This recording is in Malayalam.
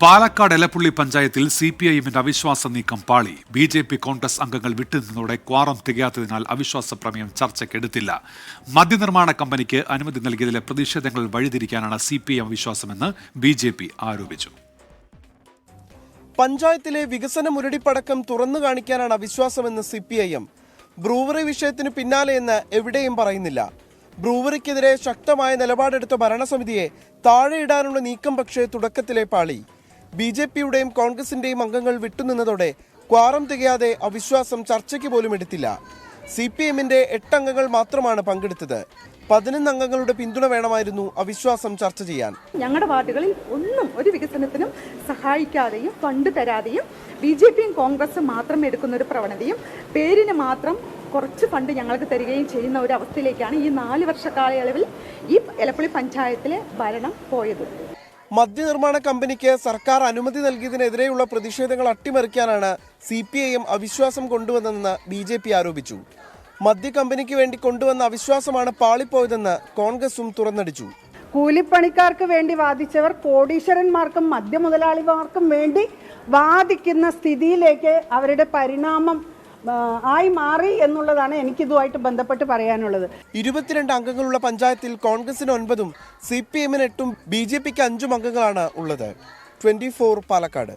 പാലക്കാട് എലപ്പുള്ളി പഞ്ചായത്തിൽ സിപിഐഎമ്മിന്റെ അവിശ്വാസ നീക്കം പാളി. ബിജെപി കോൺഗ്രസ് അംഗങ്ങൾ വിട്ടുനിന്നതോടെ ക്വാറം തികയാത്തതിനാൽ അവിശ്വാസ പ്രമേയം ചർച്ചയ്ക്കെടുത്തില്ല. മദ്യനിർമ്മാണ കമ്പനിക്ക് അനുമതി നൽകിയതിലെ പ്രതിഷേധങ്ങൾ വഴിതിരിക്കാനാണ് സിപിഐഎം അവിശ്വാസമെന്ന് ബിജെപി ആരോപിച്ചു. പഞ്ചായത്തിലെ വികസന മുരടിപ്പടക്കം തുറന്നു കാണിക്കാനാണ് അവിശ്വാസമെന്ന് സിപിഐഎം. ബ്രൂവറി വിഷയത്തിന് പിന്നാലെയെന്ന് എവിടെയും പറയുന്നില്ല. ബ്രൂവറിക്കെതിരെ ശക്തമായ നിലപാടെടുത്ത ഭരണസമിതിയെ താഴെയിടാനുള്ള നീക്കം പക്ഷേ തുടക്കത്തിലെ പാളി. ബിജെപിയുടെയും കോൺഗ്രസിന്റെയും അംഗങ്ങൾ വിട്ടുനിന്നതോടെ ക്വാറം തികയാതെ അവിശ്വാസം ചർച്ചയ്ക്ക് പോലും എടുത്തില്ല. സിപിഎമ്മിന്റെ 8 അംഗങ്ങൾ മാത്രമാണ് പങ്കെടുത്തത്. 11 അംഗങ്ങളുടെ പിന്തുണ വേണമായിരുന്നു അവിശ്വാസം ചർച്ച ചെയ്യാൻ. ഞങ്ങളുടെ വാർഡുകളിൽ ഒന്നും ഒരു വികസനത്തിനും സഹായിക്കാതെയും ഫണ്ട് തരാതെയും ബിജെപിയും കോൺഗ്രസും മാത്രം എടുക്കുന്ന ഒരു പ്രവണതയും പേരിന് മാത്രം കുറച്ച് ഫണ്ട് ഞങ്ങൾക്ക് തരികയും ചെയ്യുന്ന ഒരു അവസ്ഥയിലേക്കാണ് ഈ 4 വർഷ കാലയളവിൽ ഈ എലപ്പുള്ളി പഞ്ചായത്തിലെ ഭരണം പോയത്. മദ്യനിർമ്മാണ കമ്പനിക്ക് സർക്കാർ അനുമതി നൽകിയതിനെതിരെയുള്ള പ്രതിഷേധങ്ങൾ അട്ടിമറിക്കാനാണ് സിപിഐഎം അവിശ്വാസം കൊണ്ടുവന്നതെന്ന് ബിജെപി ആരോപിച്ചു. മദ്യ കമ്പനിക്ക് വേണ്ടി കൊണ്ടുവന്ന അവിശ്വാസമാണ് പാളിപ്പോയതെന്ന് കോൺഗ്രസും തുറന്നടിച്ചു. കൂലിപ്പണിക്കാർക്ക് വേണ്ടി വാദിച്ചവർ കോടീശ്വരന്മാർക്കും മദ്യമുതലാളിമാർക്കും വേണ്ടി വാദിക്കുന്ന സ്ഥിതിയിലേക്ക് അവരുടെ പരിണാമം ആയി മാറി എന്നുള്ളതാണ് എനിക്കിതുമായിട്ട് ബന്ധപ്പെട്ട് പറയാനുള്ളത്. 22 അംഗങ്ങളുള്ള പഞ്ചായത്തിൽ കോൺഗ്രസിന് 9, സിപിഎമ്മിന് 8, ബിജെപിക്ക് 5 അംഗങ്ങളാണ് ഉള്ളത്. 24 പാലക്കാട്.